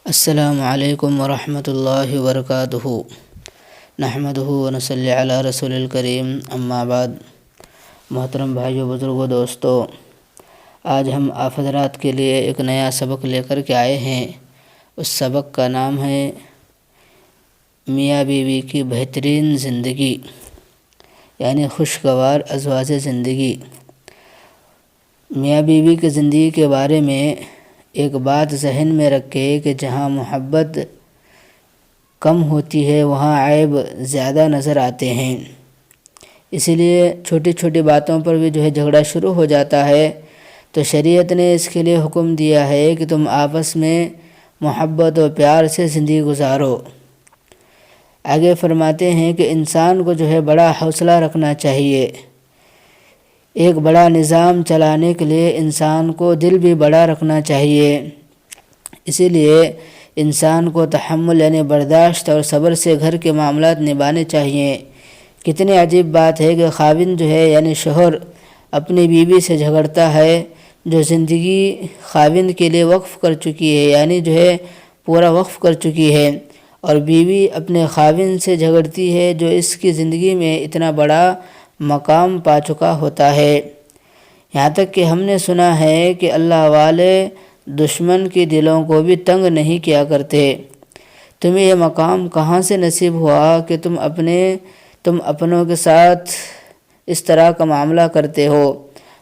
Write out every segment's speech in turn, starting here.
السلام علیکم ورحمۃ اللہ وبرکاتہ۔ نحمدہ ونصلی علی رسول الکریم، اما بعد۔ محترم بھائیو، بزرگوں، دوستو، آج ہم آپ حضرات کے لیے ایک نیا سبق لے کر کے آئے ہیں۔ اس سبق کا نام ہے میاں بیوی کی بہترین زندگی، یعنی خوشگوار ازواج زندگی۔ میاں بیوی کی زندگی کے بارے میں ایک بات ذہن میں رکھے کہ جہاں محبت کم ہوتی ہے وہاں عیب زیادہ نظر آتے ہیں، اسی لیے چھوٹی چھوٹی باتوں پر بھی جھگڑا شروع ہو جاتا ہے۔ تو شریعت نے اس کے لیے حکم دیا ہے کہ تم آپس میں محبت و پیار سے زندگی گزارو۔ آگے فرماتے ہیں کہ انسان کو بڑا حوصلہ رکھنا چاہیے۔ ایک بڑا نظام چلانے کے لیے انسان کو دل بھی بڑا رکھنا چاہیے۔ اسی لیے انسان کو تحمل یعنی برداشت اور صبر سے گھر کے معاملات نبھانے چاہیے۔ کتنی عجیب بات ہے کہ خاوند یعنی شوہر اپنی بیوی سے جھگڑتا ہے جو زندگی خاوند کے لیے وقف کر چکی ہے، یعنی پورا وقف کر چکی ہے، اور بیوی اپنے خاوند سے جھگڑتی ہے جو اس کی زندگی میں اتنا بڑا مقام پا چکا ہوتا ہے۔ یہاں تک کہ ہم نے سنا ہے کہ اللہ والے دشمن کے دلوں کو بھی تنگ نہیں کیا کرتے۔ تمہیں یہ مقام کہاں سے نصیب ہوا کہ تم اپنوں کے ساتھ اس طرح کا معاملہ کرتے ہو؟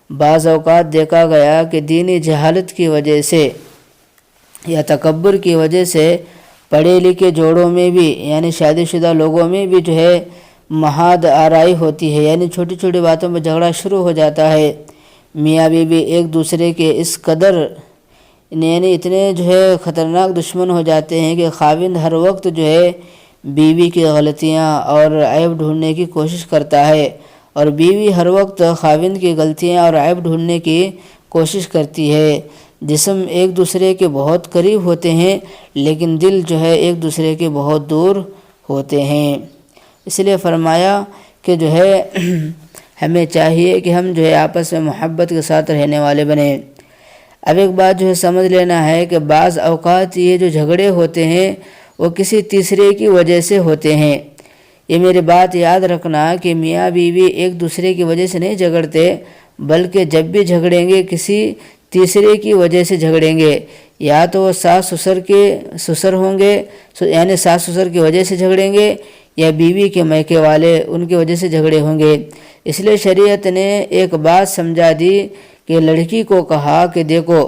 بعض اوقات دیکھا گیا کہ دینی جہالت کی وجہ سے یا تکبر کی وجہ سے پڑھے لکھے جوڑوں میں بھی یعنی شادی شدہ لوگوں میں بھی محاد آرائی ہوتی ہے، یعنی چھوٹی چھوٹی باتوں پر جھگڑا شروع ہو جاتا ہے۔ میاں بیوی ایک دوسرے کے اس قدر یعنی اتنے خطرناک دشمن ہو جاتے ہیں کہ خاوند ہر وقت بیوی کی غلطیاں اور عیب ڈھونڈنے کی کوشش کرتا ہے، اور بیوی ہر وقت خاوند کی غلطیاں اور عیب ڈھونڈنے کی کوشش کرتی ہے۔ جسم ایک دوسرے کے بہت قریب ہوتے ہیں لیکن دل ایک دوسرے کے بہت دور ہوتے ہیں۔ اس لیے فرمایا کہ ہمیں چاہیے کہ ہم آپس میں محبت کے ساتھ رہنے والے بنیں۔ اب ایک بات سمجھ لینا ہے کہ بعض اوقات یہ جھگڑے ہوتے ہیں وہ کسی تیسرے کی وجہ سے ہوتے ہیں۔ یہ میری بات یاد رکھنا کہ میاں بیوی ایک دوسرے کی وجہ سے نہیں جھگڑتے، بلکہ جب بھی جھگڑیں گے کسی تیسرے کی وجہ سے جھگڑیں گے، یا تو وہ ساس سسر ہوں گے یعنی ساس سسر کی وجہ سے جھگڑیں گے، یا بیوی کے میکے والے ان کی وجہ سے جھگڑے ہوں گے۔ اس لیے شریعت نے ایک بات سمجھا دی کہ لڑکی کو کہا کہ دیکھو،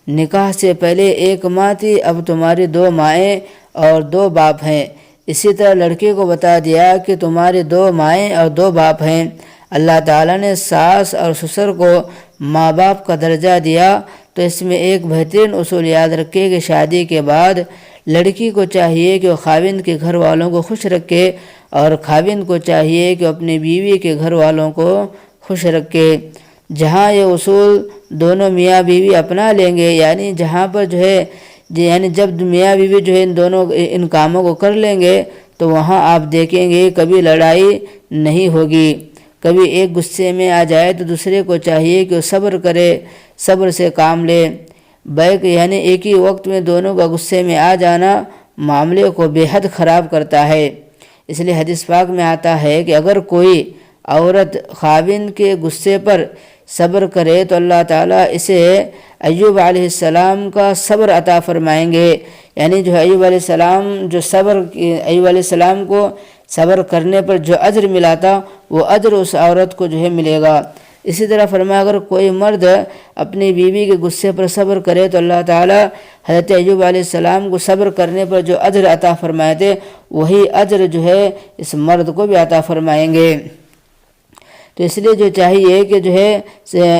نکاح سے پہلے ایک ماں تھی، اب تمہاری 2 مائیں اور 2 باپ ہیں۔ اسی طرح لڑکے کو بتا دیا کہ تمہاری 2 مائیں اور 2 باپ ہیں۔ اللہ تعالیٰ نے ساس اور سسر کو ماں باپ کا درجہ دیا، تو اس میں ایک بہترین اصول یاد رکھے کہ شادی کے بعد لڑکی کو چاہیے کہ وہ خاوند کے گھر والوں کو خوش رکھے، اور خاوند کو چاہیے کہ اپنی بیوی کے گھر والوں کو خوش رکھے۔ جہاں یہ اصول دونوں میاں بیوی اپنا لیں گے، یعنی جہاں پر یعنی جب میاں بیوی ان کاموں کو کر لیں گے تو وہاں آپ دیکھیں گے کبھی لڑائی نہیں ہوگی۔ کبھی ایک غصے میں آ جائے تو دوسرے کو چاہیے کہ وہ صبر کرے، صبر سے کام لے۔ یعنی ایک ہی وقت میں دونوں کا غصے میں آ جانا معاملے کو بے حد خراب کرتا ہے۔ اس لیے حدیث پاک میں آتا ہے کہ اگر کوئی عورت خاوند کے غصے پر صبر کرے تو اللہ تعالیٰ اسے ایوب علیہ السلام کا صبر عطا فرمائیں گے، یعنی ایوب علیہ السلام کو صبر کرنے پر جو اجر ملا تھا وہ اجر اس عورت کو ملے گا۔ اسی طرح فرمایا اگر کوئی مرد اپنی بیوی کے غصے پر صبر کرے تو اللہ تعالیٰ حضرت ایوب علیہ السلام کو صبر کرنے پر جو اجر عطا فرمائے تھے وہی اجر اس مرد کو بھی عطا فرمائیں گے۔ تو اس لیے چاہیے کہ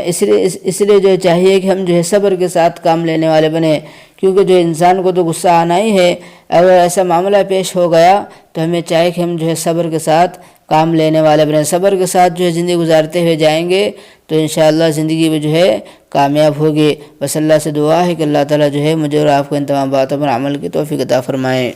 اس لیے چاہیے کہ ہم صبر کے ساتھ کام لینے والے بنیں، کیونکہ انسان کو تو غصہ آنا ہی ہے۔ اگر ایسا معاملہ پیش ہو گیا تو ہمیں چاہیے کہ ہم صبر کے ساتھ کام لینے والے بنیں۔ صبر کے ساتھ زندگی گزارتے ہوئے جائیں گے تو انشاءاللہ زندگی میں کامیاب ہوگی۔ بس اللہ سے دعا ہے کہ اللہ تعالیٰ مجھے اور آپ کو ان تمام باتوں پر عمل کی توفیق عطا فرمائیں۔